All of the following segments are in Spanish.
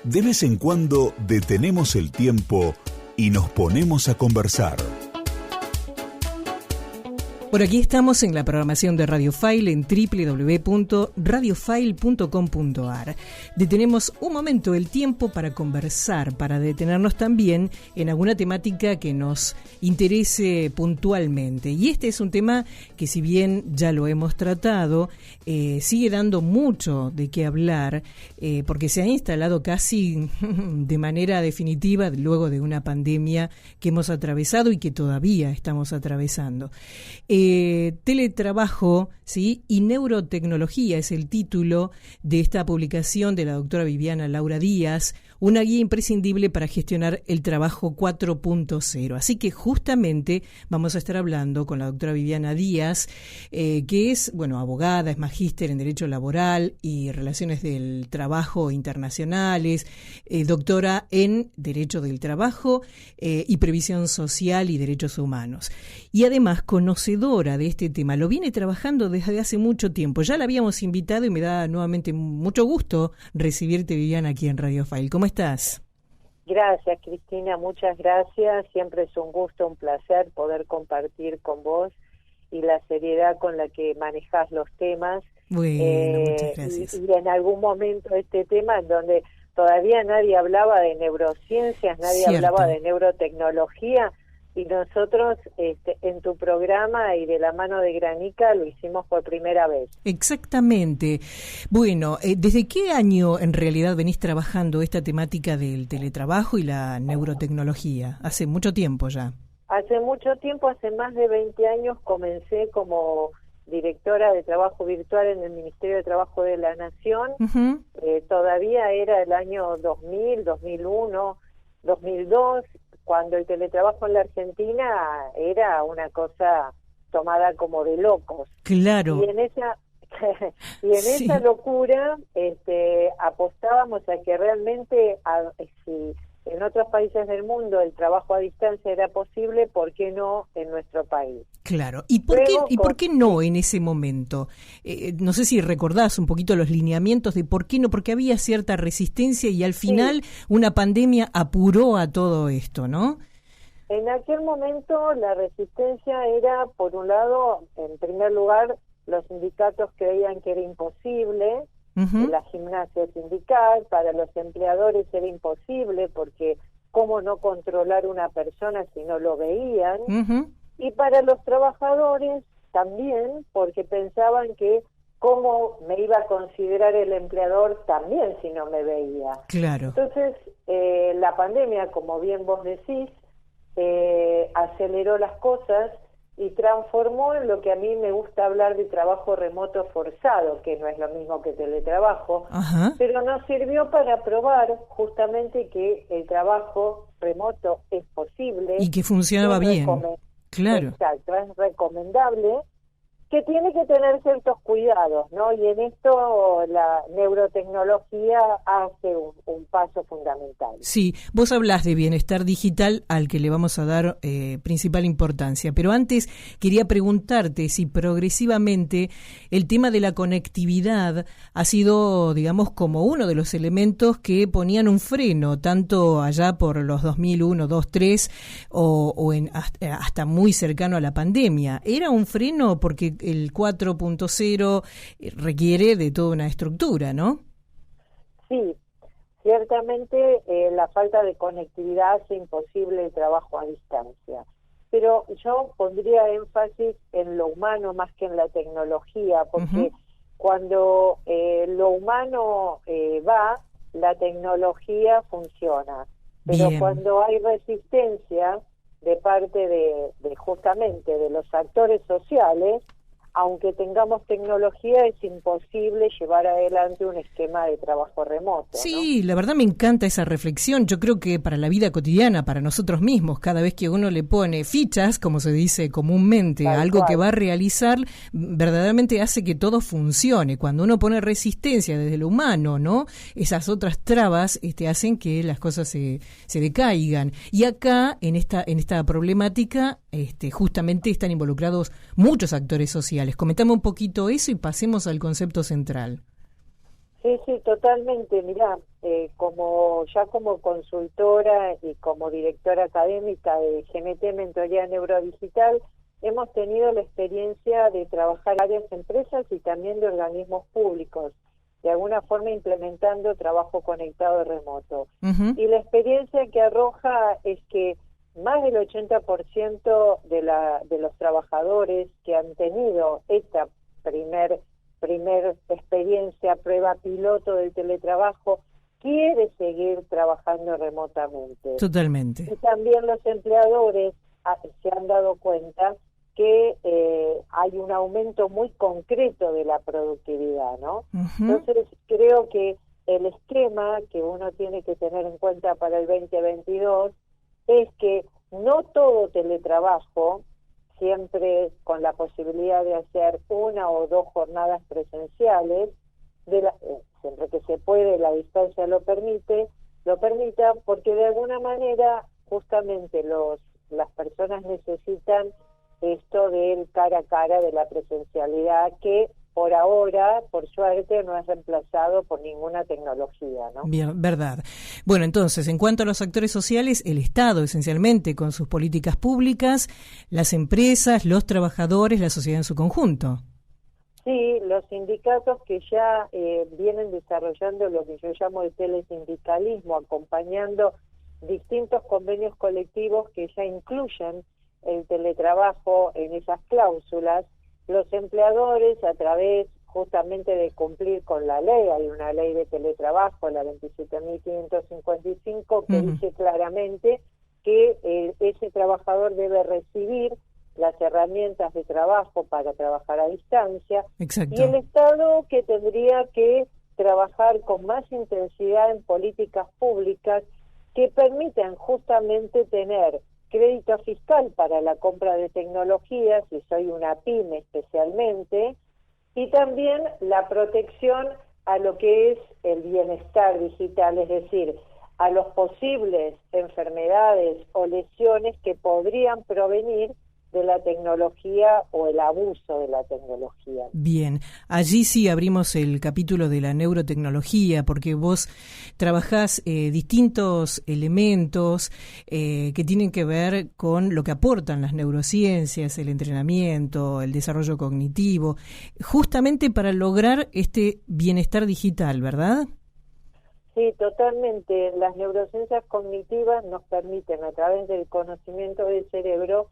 De vez en cuando detenemos el tiempo y nos ponemos a conversar. Por aquí estamos en la programación de Radio File en www.radiofile.com.ar. Detenemos un momento el tiempo para conversar, para detenernos también en alguna temática que nos interese puntualmente. Y este es un tema que, si bien ya lo hemos tratado, sigue dando mucho de qué hablar, porque se ha instalado casi de manera definitiva luego de una pandemia que hemos atravesado y que todavía estamos atravesando. Teletrabajo, ¿sí? Y neurotecnología es el título de esta publicación de la doctora Viviana Laura Díaz, una guía imprescindible para gestionar el trabajo 4.0. Así que justamente vamos a estar hablando con la doctora Viviana Díaz, que es, abogada, es magíster en Derecho Laboral y Relaciones del Trabajo Internacionales, doctora en Derecho del Trabajo y Previsión Social y Derechos Humanos. Y además conocedora de este tema, lo viene trabajando desde hace mucho tiempo. Ya la habíamos invitado y me da nuevamente mucho gusto recibirte, Viviana, aquí en Radio File. ¿Cómo estás? Gracias, Cristina, muchas gracias. Siempre es un gusto, un placer poder compartir con vos y la seriedad con la que manejás los temas. Bueno, muchas gracias. Y en algún momento este tema en donde todavía nadie hablaba de neurociencias, nadie hablaba de neurotecnología, y nosotros en tu programa y de la mano de Granica lo hicimos por primera vez. Exactamente. Bueno, ¿desde qué año en realidad venís trabajando esta temática del teletrabajo y la neurotecnología? Hace mucho tiempo ya. Hace mucho tiempo, hace más de 20 años, comencé como directora de trabajo virtual en el Ministerio de Trabajo de la Nación. Uh-huh. Todavía era el año 2000, 2001, 2002, cuando el teletrabajo en la Argentina era una cosa tomada como de locos. Claro. Y en esa locura apostábamos a que realmente, si en otros países del mundo el trabajo a distancia era posible, ¿por qué no en nuestro país? Claro. ¿Y por qué no en ese momento? No sé si recordás un poquito los lineamientos de por qué no, porque había cierta resistencia y al final una pandemia apuró a todo esto, ¿no? En aquel momento la resistencia era, por un lado, en primer lugar, los sindicatos creían que era imposible. Uh-huh. La gimnasia sindical, para los empleadores era imposible, porque cómo no controlar una persona si no lo veían. Uh-huh. Y para los trabajadores también, porque pensaban que cómo me iba a considerar el empleador también si no me veía. Claro. Entonces, la pandemia, como bien vos decís, aceleró las cosas y transformó en lo que a mí me gusta hablar de trabajo remoto forzado, que no es lo mismo que teletrabajo, Ajá. pero nos sirvió para probar justamente que el trabajo remoto es posible. Y que funcionaba bien. Claro. Exacto, es recomendable, que tiene que tener ciertos cuidados, ¿no? Y en esto la neurotecnología hace un paso fundamental. Sí, vos hablás de bienestar digital al que le vamos a dar principal importancia, pero antes quería preguntarte si progresivamente el tema de la conectividad ha sido, digamos, como uno de los elementos que ponían un freno, tanto allá por los 2001, 2002, 2003 o hasta muy cercano a la pandemia. ¿Era un freno porque el 4.0 requiere de toda una estructura, ¿no? Sí, ciertamente la falta de conectividad hace imposible el trabajo a distancia. Pero yo pondría énfasis en lo humano más que en la tecnología, porque cuando lo humano va, la tecnología funciona. Pero cuando hay resistencia de parte de justamente de los actores sociales, aunque tengamos tecnología, es imposible llevar adelante un esquema de trabajo remoto, ¿no? Sí, la verdad me encanta esa reflexión. Yo creo que para la vida cotidiana, para nosotros mismos, cada vez que uno le pone fichas, como se dice comúnmente, a algo que va a realizar, verdaderamente hace que todo funcione. Cuando uno pone resistencia desde lo humano, ¿no? Esas otras trabas hacen que las cosas se decaigan. Y acá, en esta problemática, justamente están involucrados muchos actores sociales. Comentame un poquito eso y pasemos al concepto central. Sí, sí, totalmente. Mirá, como consultora y como directora académica de GNT Mentoría Neurodigital, hemos tenido la experiencia de trabajar en varias empresas y también de organismos públicos, de alguna forma implementando trabajo conectado remoto. Uh-huh. Y la experiencia que arroja es que más del 80% de los trabajadores que han tenido esta primer experiencia, prueba piloto del teletrabajo, quiere seguir trabajando remotamente. Totalmente. Y también los empleadores se han dado cuenta que hay un aumento muy concreto de la productividad, ¿no? Uh-huh. Entonces, creo que el esquema que uno tiene que tener en cuenta para el 2022 es que no todo teletrabajo, siempre con la posibilidad de hacer 1 o 2 jornadas presenciales, siempre que se puede, la distancia lo permita, porque de alguna manera justamente las personas necesitan esto del cara a cara, de la presencialidad, que por ahora, por suerte, no es reemplazado por ninguna tecnología, ¿no? Bien, verdad. Bueno, entonces, en cuanto a los actores sociales, el Estado, esencialmente, con sus políticas públicas, las empresas, los trabajadores, la sociedad en su conjunto. Sí, los sindicatos que ya vienen desarrollando lo que yo llamo el telesindicalismo, acompañando distintos convenios colectivos que ya incluyen el teletrabajo en esas cláusulas. Los empleadores, a través justamente de cumplir con la ley, hay una ley de teletrabajo, la 27.555, que dice claramente que ese trabajador debe recibir las herramientas de trabajo para trabajar a distancia. Exacto. Y el Estado, que tendría que trabajar con más intensidad en políticas públicas que permitan justamente tener crédito fiscal para la compra de tecnologías, si soy una pyme especialmente, y también la protección a lo que es el bienestar digital, es decir, a los posibles enfermedades o lesiones que podrían provenir de la tecnología o el abuso de la tecnología. Bien, allí sí abrimos el capítulo de la neurotecnología, porque vos trabajás distintos elementos que tienen que ver con lo que aportan las neurociencias, el entrenamiento, el desarrollo cognitivo, justamente para lograr este bienestar digital, ¿verdad? Sí, totalmente. Las neurociencias cognitivas nos permiten, a través del conocimiento del cerebro,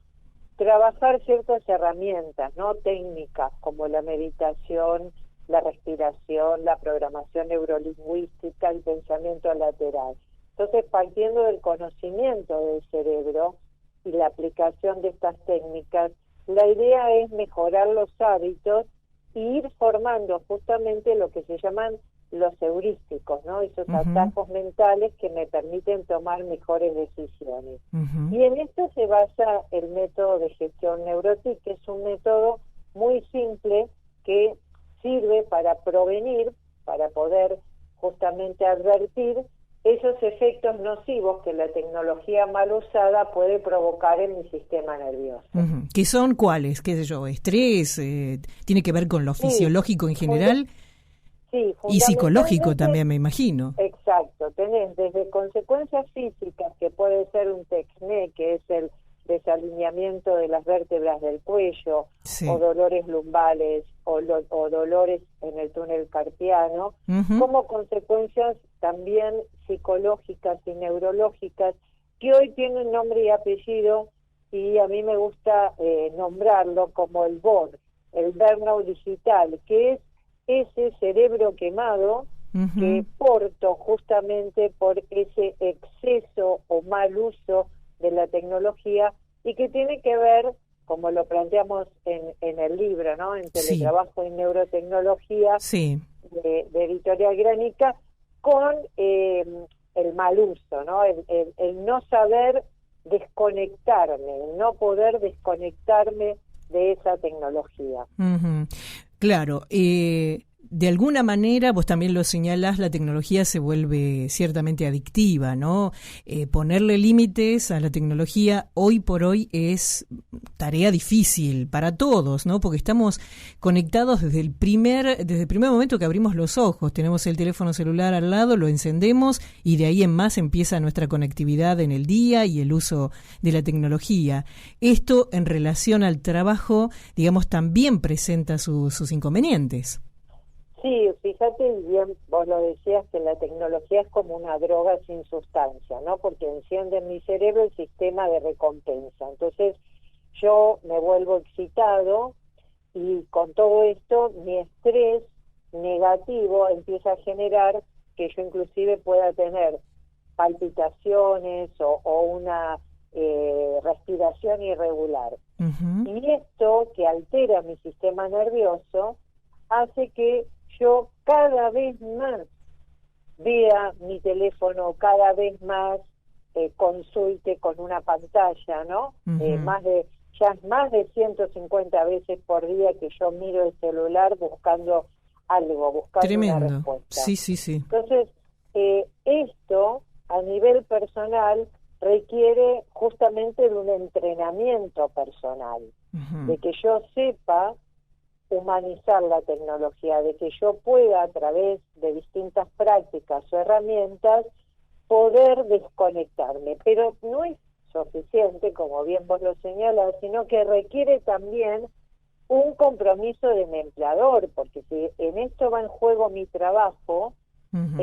trabajar ciertas herramientas, ¿no? Técnicas como la meditación, la respiración, la programación neurolingüística, el pensamiento lateral. Entonces, partiendo del conocimiento del cerebro y la aplicación de estas técnicas, la idea es mejorar los hábitos e ir formando justamente lo que se llaman los heurísticos, ¿no? Esos atajos mentales que me permiten tomar mejores decisiones. Y en esto se basa el método de gestión NeuroTIC, que es un método muy simple que sirve para prevenir, para poder justamente advertir esos efectos nocivos que la tecnología mal usada puede provocar en mi sistema nervioso. ¿Qué son cuáles? ¿Qué sé yo? ¿Estrés? ¿Tiene que ver con lo fisiológico en general? Sí, y psicológico también, me imagino. Exacto, tenés desde consecuencias físicas, que puede ser un TECNE, que es el desalineamiento de las vértebras del cuello, sí, o dolores lumbares, o dolores en el túnel carpiano, como consecuencias también psicológicas y neurológicas, que hoy tienen nombre y apellido, y a mí me gusta nombrarlo como el BOD, el burnout digital, que es ese cerebro quemado que porto justamente por ese exceso o mal uso de la tecnología, y que tiene que ver, como lo planteamos en el libro, ¿no? En Teletrabajo y Neurotecnología, de Editorial Gránica, con el mal uso, ¿no? El no saber desconectarme, el no poder desconectarme de esa tecnología. Claro, de alguna manera, vos también lo señalás, la tecnología se vuelve ciertamente adictiva, ¿no? Ponerle límites a la tecnología hoy por hoy es tarea difícil para todos, ¿no? Porque estamos conectados desde el primer momento que abrimos los ojos. Tenemos el teléfono celular al lado, lo encendemos y de ahí en más empieza nuestra conectividad en el día y el uso de la tecnología. Esto en relación al trabajo, digamos, también presenta sus inconvenientes. Sí, fíjate bien, vos lo decías, que la tecnología es como una droga sin sustancia, ¿no? Porque enciende en mi cerebro el sistema de recompensa. Entonces yo me vuelvo excitado y con todo esto mi estrés negativo empieza a generar que yo inclusive pueda tener palpitaciones o una respiración irregular. Uh-huh. Y esto, que altera mi sistema nervioso, hace que yo cada vez más vea mi teléfono, cada vez más consulte con una pantalla, ¿no? Uh-huh. Más de 150 veces por día que yo miro el celular buscando algo, buscando Tremendo. Una respuesta. Sí. Entonces, esto a nivel personal requiere justamente de un entrenamiento personal, uh-huh. de que yo sepa humanizar la tecnología, de que yo pueda a través de distintas prácticas o herramientas poder desconectarme, pero no es suficiente, como bien vos lo señalás, sino que requiere también un compromiso de mi empleador, porque si en esto va en juego mi trabajo, uh-huh.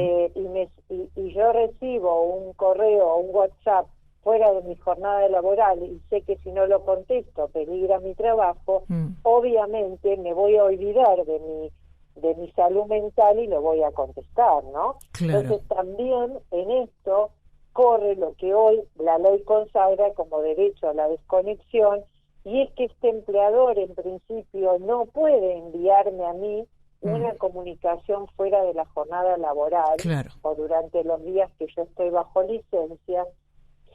y yo recibo un correo o un WhatsApp fuera de mi jornada laboral y sé que si no lo contesto peligra mi trabajo, obviamente me voy a olvidar de mi salud mental y lo voy a contestar, ¿no? Claro. Entonces también en esto corre lo que hoy la ley consagra como derecho a la desconexión, y es que este empleador en principio no puede enviarme a mí una comunicación fuera de la jornada laboral, claro, o durante los días que yo estoy bajo licencia,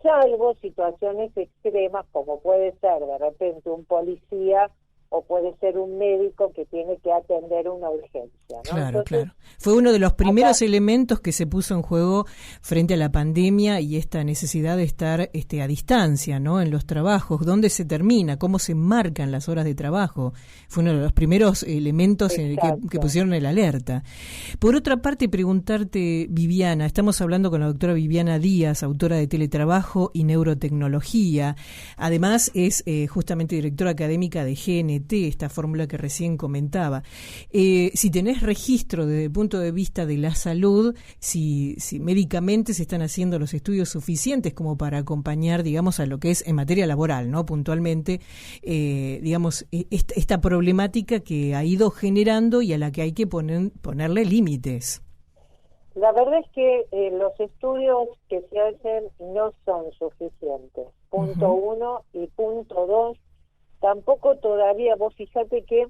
salvo situaciones extremas como puede ser de repente un policía o puede ser un médico que tiene que atender una urgencia, ¿no? Claro, Entonces, claro. Fue uno de los primeros elementos que se puso en juego frente a la pandemia y esta necesidad de estar a distancia, ¿no? En los trabajos, ¿dónde se termina? ¿Cómo se marcan las horas de trabajo? Fue uno de los primeros elementos que pusieron el alerta. Por otra parte, preguntarte, Viviana, estamos hablando con la doctora Viviana Díaz, autora de Teletrabajo y Neurotecnología. Además, es justamente directora académica de GNT, esta fórmula que recién comentaba. Si tenés registro desde el punto de vista de la salud, si médicamente se están haciendo los estudios suficientes como para acompañar, digamos, a lo que es en materia laboral, ¿no? Puntualmente, digamos, esta problemática que ha ido generando y a la que hay que ponerle límites. La verdad es que los estudios que se hacen no son suficientes. Punto uno, y punto dos, tampoco todavía, vos fíjate que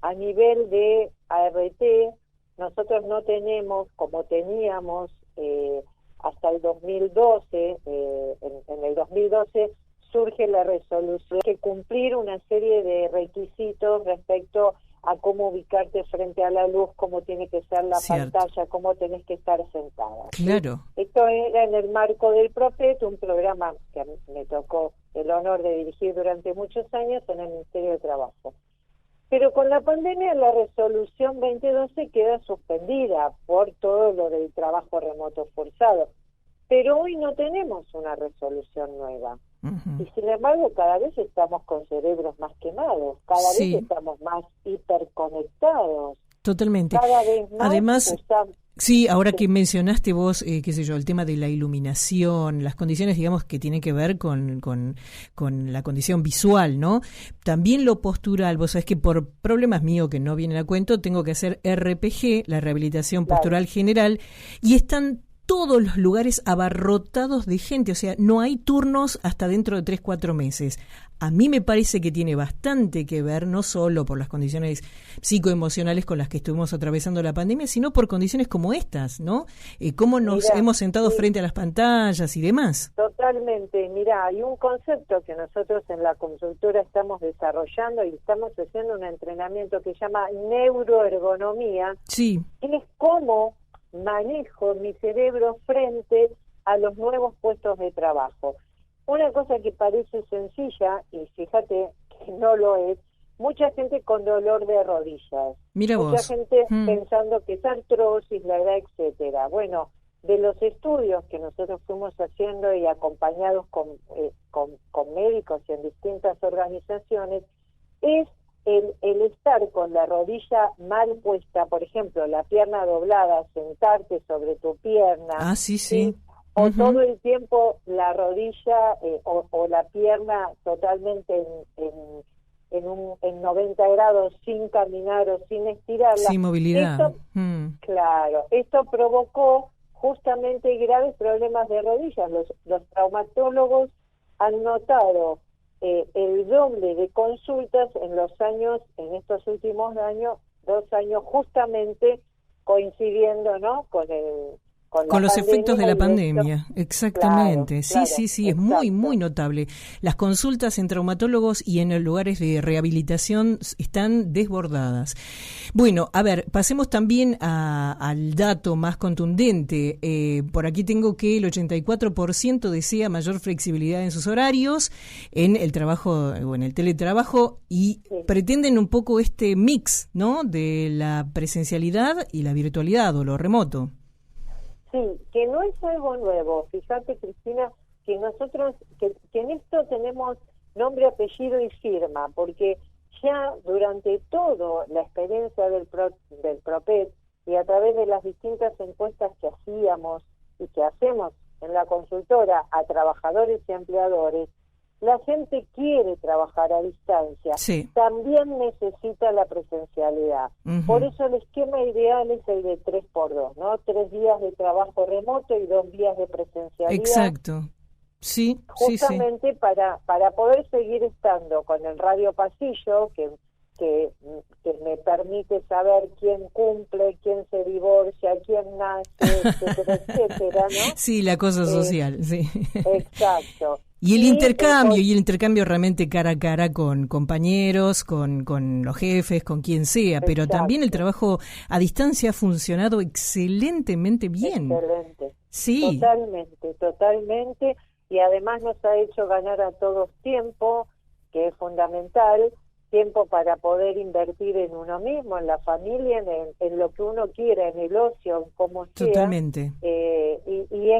a nivel de ART nosotros no tenemos, como teníamos hasta el 2012, en el 2012 surge la resolución que cumplir una serie de requisitos respecto a cómo ubicarte frente a la luz, cómo tiene que ser la pantalla, cómo tenés que estar sentada. Claro. Esto era en el marco del PROPET, un programa que me tocó el honor de dirigir durante muchos años en el Ministerio de Trabajo. Pero con la pandemia la resolución 2012 queda suspendida por todo lo del trabajo remoto forzado. Pero hoy no tenemos una resolución nueva. Y sin embargo cada vez estamos con cerebros más quemados, cada vez estamos más hiperconectados. Totalmente. Cada vez más. Además, sí, ahora que mencionaste vos, qué sé yo, el tema de la iluminación, las condiciones, digamos, que tienen que ver con la condición visual, ¿no? También lo postural, vos sabés que por problemas míos que no vienen a cuento, tengo que hacer RPG, la rehabilitación postural general, y están todos los lugares abarrotados de gente, o sea, no hay turnos hasta dentro de 3-4 meses. A mí me parece que tiene bastante que ver, no solo por las condiciones psicoemocionales con las que estuvimos atravesando la pandemia, sino por condiciones como estas, ¿no? Cómo nos hemos sentado frente a las pantallas y demás. Totalmente. Mirá, hay un concepto que nosotros en la consultora estamos desarrollando y estamos haciendo un entrenamiento que se llama neuroergonomía, Sí. que es cómo manejo mi cerebro frente a los nuevos puestos de trabajo. Una cosa que parece sencilla, y fíjate que no lo es, mucha gente con dolor de rodillas, Mira mucha vos. gente pensando que es artrosis, la edad, etcétera. Bueno, de los estudios que nosotros fuimos haciendo y acompañados con médicos y en distintas organizaciones, es el estar con la rodilla mal puesta, por ejemplo, la pierna doblada, sentarte sobre tu pierna. Ah, sí. O todo el tiempo la rodilla o la pierna totalmente en 90 grados sin caminar o sin estirarla. Sin movilidad. Esto, claro, esto provocó justamente graves problemas de rodillas. Los traumatólogos han notado el doble de consultas en estos últimos 2 años, justamente coincidiendo, ¿no?, con los efectos de la pandemia, exactamente. Claro, Sí, es exacto. muy notable. Las consultas en traumatólogos y en los lugares de rehabilitación están desbordadas. Bueno, a ver, pasemos también al dato más contundente. Por aquí tengo que el 84% desea mayor flexibilidad en sus horarios, en el trabajo o en el teletrabajo, y pretenden un poco este mix, ¿no?, de la presencialidad y la virtualidad o lo remoto. Sí, que no es algo nuevo. Fíjate, Cristina, que nosotros, que en esto tenemos nombre, apellido y firma, porque ya durante toda la experiencia del PROPET y a través de las distintas encuestas que hacíamos y que hacemos en la consultora a trabajadores y empleadores, la gente quiere trabajar a distancia, también necesita la presencialidad. Por eso el esquema ideal es el de 3x2, ¿no? 3 días de trabajo remoto y 2 días de presencialidad. Exacto. Sí, justamente para poder seguir estando con el radio pasillo, que me permite saber quién cumple, quién se divorcia, quién nace, etcétera, ¿no? Sí, la cosa social, sí. Exacto. Y el intercambio realmente cara a cara con compañeros, con los jefes, con quien sea, pero también el trabajo a distancia ha funcionado excelentemente bien. Excelente. Sí. Totalmente, y además nos ha hecho ganar a todos tiempo, que es fundamental, tiempo para poder invertir en uno mismo, en la familia, en lo que uno quiera, en el ocio, como sea. Totalmente. Y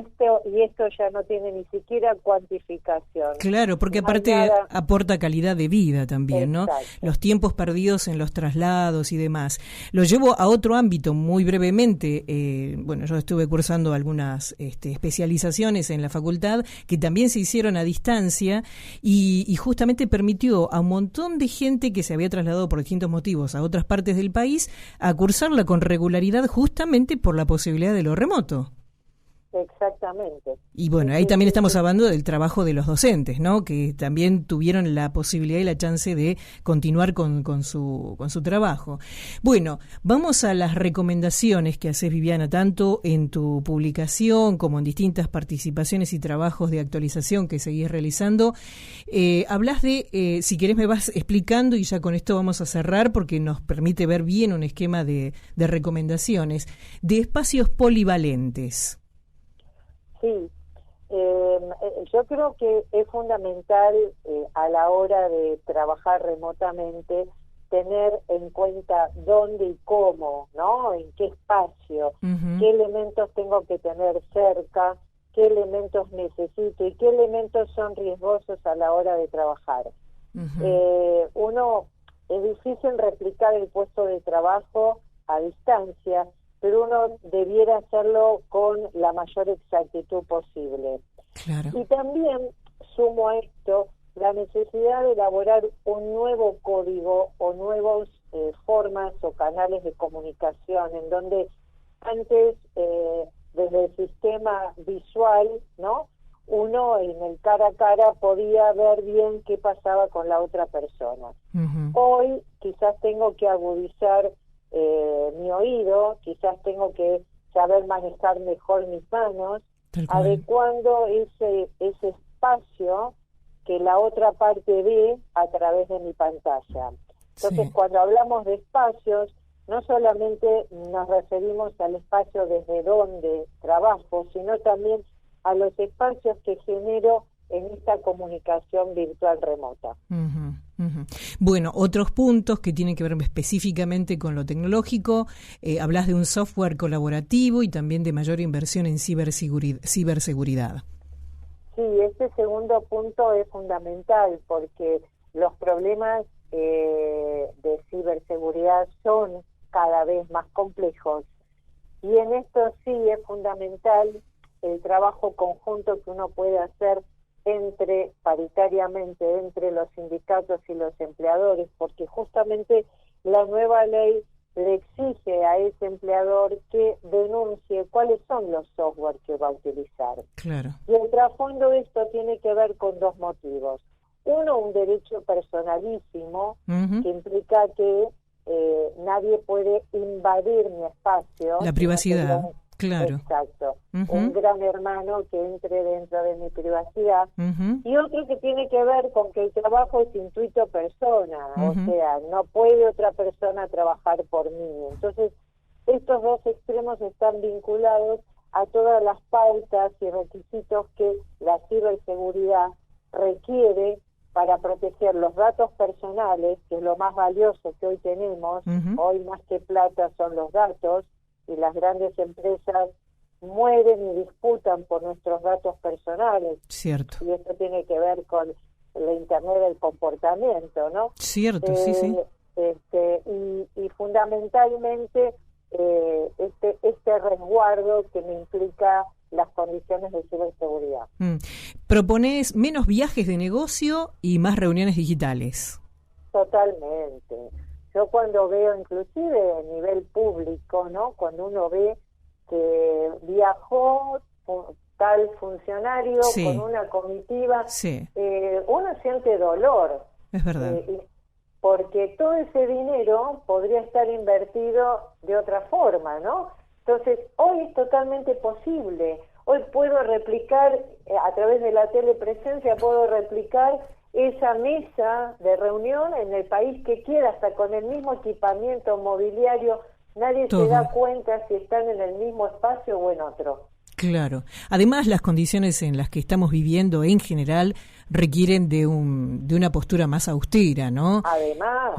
esto ya no tiene ni siquiera cuantificación. Claro, porque aparte aporta calidad de vida también, ¿no? Los tiempos perdidos en los traslados y demás. Lo llevo a otro ámbito muy brevemente. Bueno, yo estuve cursando algunas especializaciones en la facultad que también se hicieron a distancia y justamente permitió a un montón de gente que se había trasladado por distintos motivos a otras partes del país a cursarla con regularidad justamente por la posibilidad de lo remoto. Exactamente. Y bueno, ahí también estamos hablando del trabajo de los docentes, ¿no? Que también tuvieron la posibilidad y la chance de continuar con su trabajo. Bueno, vamos a las recomendaciones que haces, Viviana, tanto en tu publicación como en distintas participaciones y trabajos de actualización que seguís realizando. Hablas de, si querés me vas explicando y ya con esto vamos a cerrar porque nos permite ver bien un esquema de recomendaciones, de espacios polivalentes. Sí, yo creo que es fundamental a la hora de trabajar remotamente tener en cuenta dónde y cómo, ¿no? En qué espacio, qué elementos tengo que tener cerca, qué elementos necesito y qué elementos son riesgosos a la hora de trabajar. Es difícil replicar el puesto de trabajo a distancia, pero uno debiera hacerlo con la mayor exactitud posible. Claro. Y también sumo a esto la necesidad de elaborar un nuevo código o nuevas formas o canales de comunicación en donde antes desde el sistema visual, ¿no? Uno en el cara a cara podía ver bien qué pasaba con la otra persona. Uh-huh. Hoy quizás tengo que agudizar mi oído, quizás tengo que saber manejar mejor mis manos, adecuando ese espacio que la otra parte ve a través de mi pantalla. Entonces, sí, cuando hablamos de espacios, no solamente nos referimos al espacio desde donde trabajo, sino también a los espacios que genero en esta comunicación virtual remota. Uh-huh, uh-huh. Bueno, otros puntos que tienen que ver específicamente con lo tecnológico, hablas de un software colaborativo y también de mayor inversión en ciberseguridad. Sí, este segundo punto es fundamental porque los problemas de ciberseguridad son cada vez más complejos y en esto sí es fundamental el trabajo conjunto que uno puede hacer paritariamente entre los sindicatos y los empleadores, porque justamente la nueva ley le exige a ese empleador que denuncie cuáles son los software que va a utilizar. Claro. Y el trasfondo de esto tiene que ver con dos motivos. Uno, un derecho personalísimo, uh-huh, que implica que nadie puede invadir mi espacio. la privacidad. Claro. Exacto. Uh-huh. Un gran hermano que entre dentro de mi privacidad. Uh-huh. Y otro que tiene que ver con que el trabajo es intuito persona, uh-huh, o sea, no puede otra persona trabajar por mí. Entonces, estos dos extremos están vinculados a todas las pautas y requisitos que la ciberseguridad requiere para proteger los datos personales, que es lo más valioso que hoy tenemos. uh-huh, Hoy más que plata son los datos, y las grandes empresas mueren y disputan por nuestros datos personales. cierto. Y esto tiene que ver con la Internet del comportamiento, ¿no? Cierto, sí. Y fundamentalmente este resguardo que me implica las condiciones de ciberseguridad. Propones menos viajes de negocio y más reuniones digitales. Totalmente. Yo cuando veo, inclusive a nivel público, ¿no? Cuando uno ve que viajó tal funcionario sí, con una comitiva, sí, uno siente dolor. es verdad. Porque todo ese dinero podría estar invertido de otra forma, ¿no? Entonces, hoy es totalmente posible. Hoy puedo replicar, a través de la telepresencia, puedo replicar esa mesa de reunión en el país que quiera, hasta con el mismo equipamiento mobiliario. Nadie todo se da cuenta si están en el mismo espacio o en otro. Claro. Además, las condiciones en las que estamos viviendo en general requieren de una postura más austera, ¿no? Además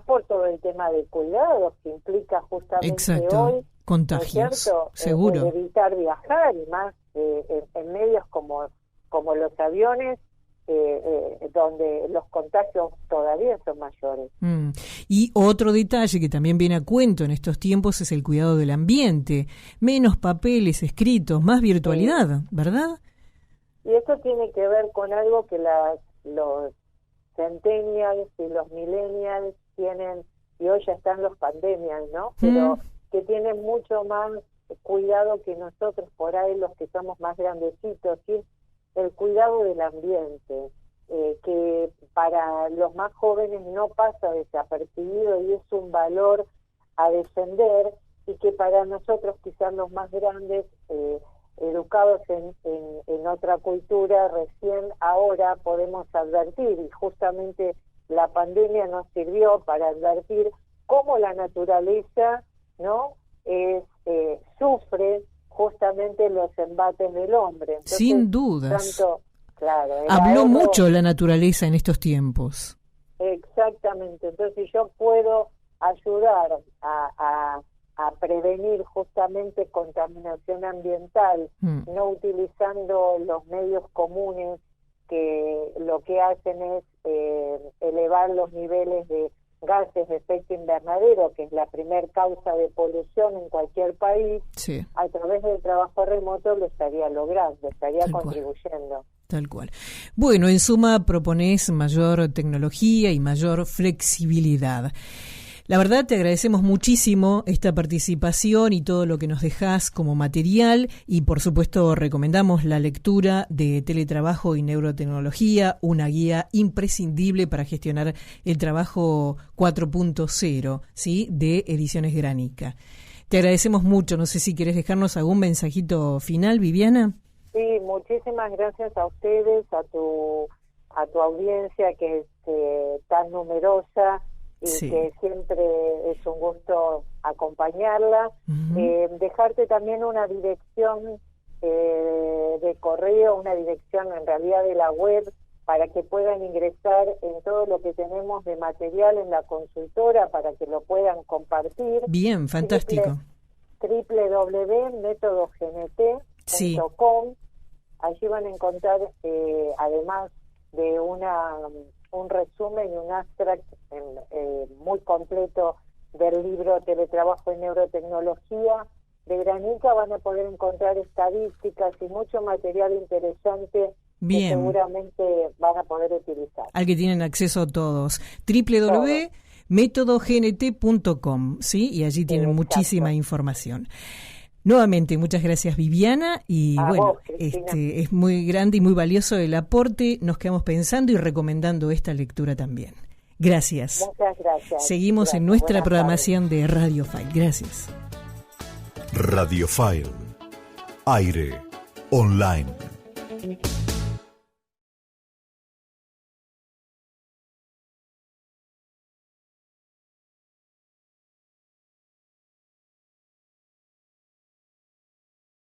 por todo el tema de cuidados que implica justamente exacto, hoy, contagios, ¿no es cierto? seguro. Evitar viajar, y más en medios como los aviones, donde los contagios todavía son mayores. Y otro detalle que también viene a cuento en estos tiempos es el cuidado del ambiente. Menos papeles escritos, más virtualidad, ¿verdad? Y esto tiene que ver con algo que los centennials y los millennials tienen, y hoy ya están los pandemials, ¿no? Pero que tienen mucho más cuidado que nosotros, por ahí los que somos más grandecitos, ¿sí? El cuidado del ambiente, que para los más jóvenes no pasa desapercibido y es un valor a defender, y que para nosotros, quizás los más grandes, educados en otra cultura, recién ahora podemos advertir, y justamente la pandemia nos sirvió para advertir cómo la naturaleza, ¿no?, sufre justamente los embates del hombre. Entonces, sin dudas. Claro, habló mucho la naturaleza en estos tiempos. Exactamente. Entonces, si yo puedo ayudar a prevenir justamente contaminación ambiental, no utilizando los medios comunes que lo que hacen es elevar los niveles de gases de efecto invernadero, que es la primer causa de polución en cualquier país, sí, a través del trabajo remoto lo estaría logrando, estaría tal contribuyendo. Tal cual. Bueno, en suma, proponés mayor tecnología y mayor flexibilidad. La verdad, te agradecemos muchísimo esta participación y todo lo que nos dejás como material, y por supuesto recomendamos la lectura de Teletrabajo y Neurotecnología, una guía imprescindible para gestionar el trabajo 4.0, ¿sí?, de Ediciones Granica. Te agradecemos mucho. No sé si quieres dejarnos algún mensajito final, Viviana. Sí, muchísimas gracias a ustedes, a tu audiencia que es tan numerosa y sí, que siempre es un gusto acompañarla. Dejarte también una dirección de correo, una dirección en realidad de la web, para que puedan ingresar en todo lo que tenemos de material en la consultora, para que lo puedan compartir. Bien, fantástico. www.metodognt.com. Sí. Allí van a encontrar, además de un resumen y un abstract muy completo del libro Teletrabajo y Neurotecnología de Granica, van a poder encontrar estadísticas y mucho material interesante. Bien. Que seguramente van a poder utilizar. Al que tienen acceso todos. www.metodognt.com, ¿sí? Y allí tienen muchísima información. Nuevamente, muchas gracias, Viviana, y bueno, es muy grande y muy valioso el aporte. Nos quedamos pensando y recomendando esta lectura también. Gracias. Muchas gracias. Seguimos en nuestra programación de Radio File. Gracias. Radio File. Aire online.